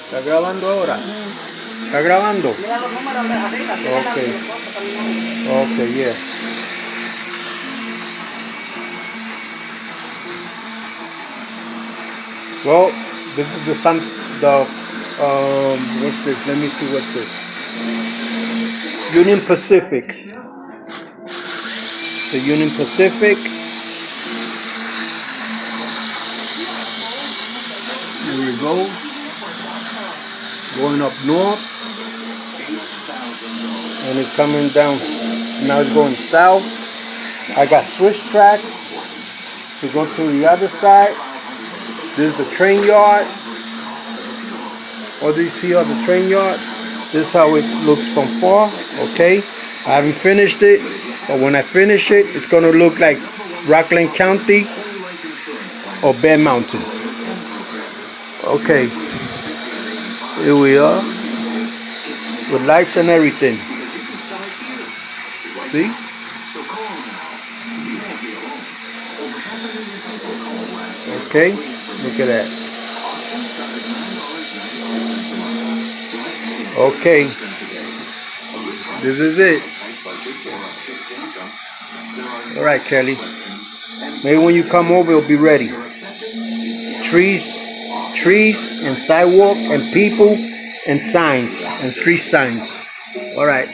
¿Está grabando ahora? ¿Está grabando? Okay. Okay, yeah. Well, this is what's this? Let me see what's this. Union Pacific. The Union Pacific. Here we go. Going up north. And it's coming down. Now it's going south. I got switch tracks to go to the other side. This is the train yard. All these here are the train yard. This is how it looks from far. Okay. I haven't finished it. But when I finish it, it's going to look like Rockland County or Bear Mountain. Okay. Here we are. With lights and everything. See? Okay. Look at that. Okay. This is it. Alright, Kelly. Maybe when you come over, it'll be ready. Trees and sidewalk and people and signs and street signs. Alright.